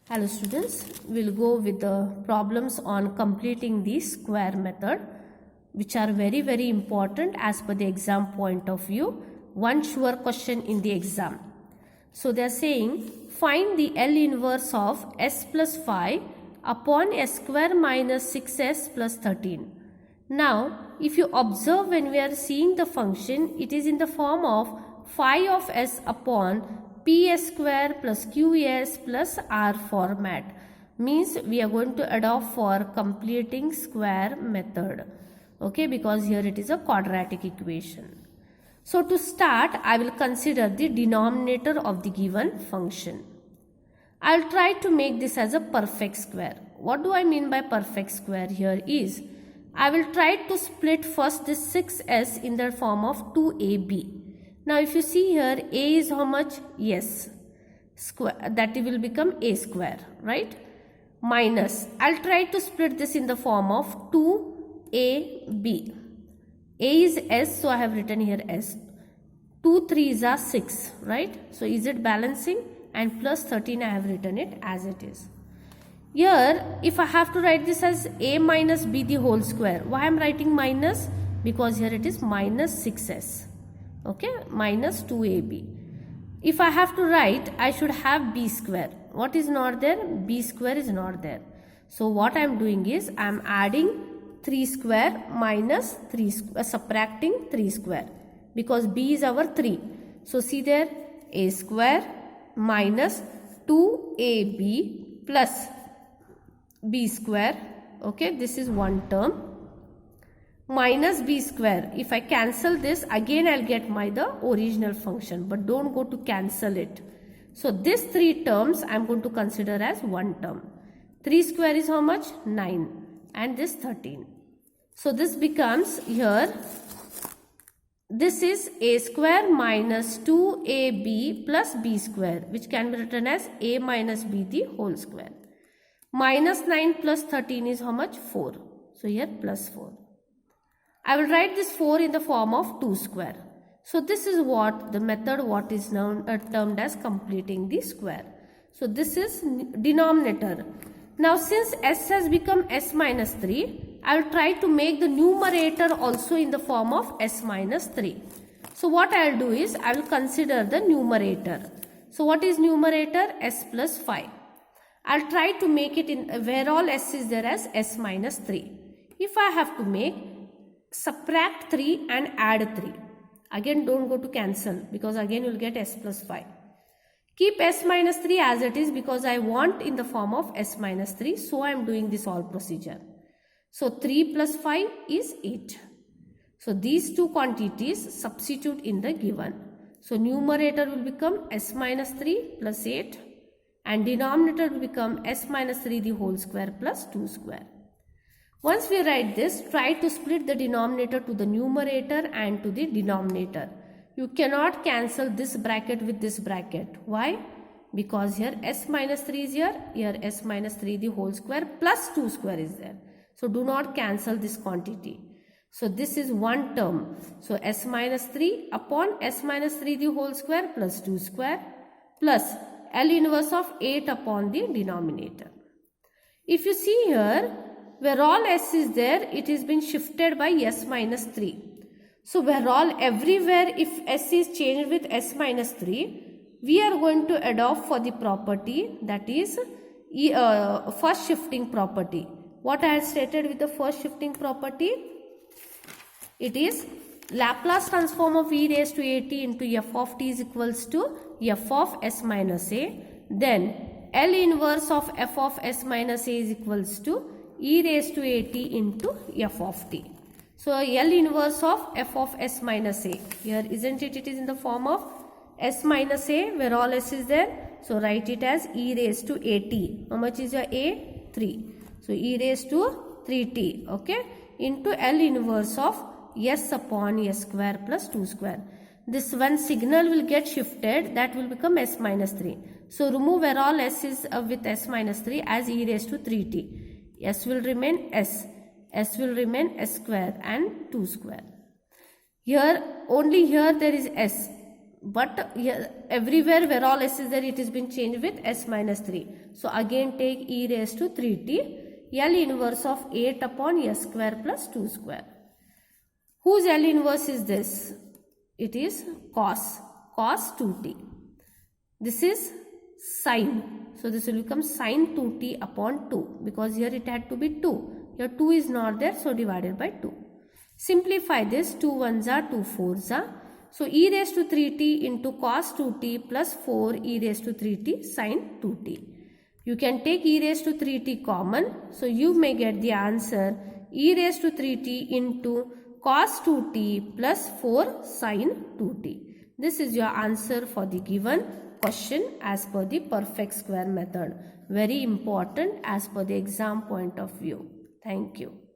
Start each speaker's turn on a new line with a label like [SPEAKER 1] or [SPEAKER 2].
[SPEAKER 1] Hello students, we'll go with the problems on completing the square method, which are very important as per the exam point of view. One sure question in the exam. So they are saying find the L inverse of s plus 5 upon s square minus 6s plus 13. Now if you observe, when we are seeing the function, it is in the form of phi of s upon ps square plus qs plus r format. Means we are going to adopt for completing square method. Okay, because here it is a quadratic equation. So to start, I will consider the denominator of the given function. I will try to make this as a perfect square. What do I mean by perfect square here is, I will try to split first this 6s in the form of 2ab. Now if you see here, a is how much? Yes, square, that will become a square, right? Minus, I'll try to split this in the form of 2ab. A is s, so I have written here s. 2 3s are 6, right? So is it balancing? And plus 13, I have written it as it is. Here, if I have to write this as a minus b the whole square, why I am writing minus? Because here it is minus 6s. Okay, minus 2ab. If I have to write, I should have b square. What is not there? B square is not there. So what I am doing is, I am adding 3 square minus 3 square, subtracting 3 square. Because b is our 3. So see there, a square minus 2ab plus b square. Okay, this is one term. Minus b square. If I cancel this, again I'll get the original function, but don't go to cancel it. So these 3 terms I'm going to consider as one term. 3 square is how much? 9, and this 13. So this becomes here, this is a square minus 2ab plus b square, which can be written as a minus b the whole square. Minus 9 plus 13 is how much? 4. So here plus 4. I will write this 4 in the form of 2 square. So this is what the method, what is now termed as completing the square. So this is denominator. Now since s has become s minus 3, I will try to make the numerator also in the form of s minus 3. So what I will do is, I will consider the numerator. So what is numerator? S plus 5. I will try to make it in where all s is there as s minus 3. If I have to make, subtract 3 and add 3. Again don't go to cancel, because again you will get s plus 5. Keep s minus 3 as it is, because I want in the form of s minus 3. So I am doing this all procedure. So 3 plus 5 is 8. So these two quantities substitute in the given. So numerator will become s minus 3 plus 8, and denominator will become s minus 3 the whole square plus 2 square. Once we write this, try to split the denominator to the numerator and to the denominator. You cannot cancel this bracket with this bracket. Why? Because here s minus 3 is here s minus 3 the whole square plus 2 square is there. So do not cancel this quantity. So this is one term. So s minus 3 upon s minus 3 the whole square plus 2 square plus L inverse of 8 upon the denominator. If you see here, where all s is there, it has been shifted by s minus 3. So where all everywhere, if s is changed with s minus 3, we are going to adopt for the property, that is first shifting property. What I have stated with the first shifting property? It is Laplace transform of e raised to at into f of t is equals to f of s minus a. Then L inverse of f of s minus a is equals to e raised to at into f of t. So L inverse of f of s minus a. Here isn't it? It is in the form of s minus a, where all s is there. So write it as e raised to at. How much is your a? 3. So e raised to 3t. Okay. Into L inverse of s upon s square plus 2 square. This one signal will get shifted, that will become s minus 3. So remove where all s is with s minus 3 as e raised to 3t. S will remain s. S will remain s square and 2 square. Here, only here there is s. but here, everywhere where all s is there, it has been changed with s minus 3. So again take e raised to 3t, L inverse of 8 upon s square plus 2 square. Whose L inverse is this? It is cos 2t. This is sine. So this will become sine 2t upon 2, because here it had to be 2. Here 2 is not there, so divided by 2. Simplify this, 2 1s are 2 4s are. So e raised to 3t into cos 2t plus 4 e raised to 3t sine 2t. You can take e raised to 3t common. So you may get the answer e raised to 3t into cos 2t plus 4 sine 2t. This is your answer for the given question as per the perfect square method. Very important as per the exam point of view. Thank you.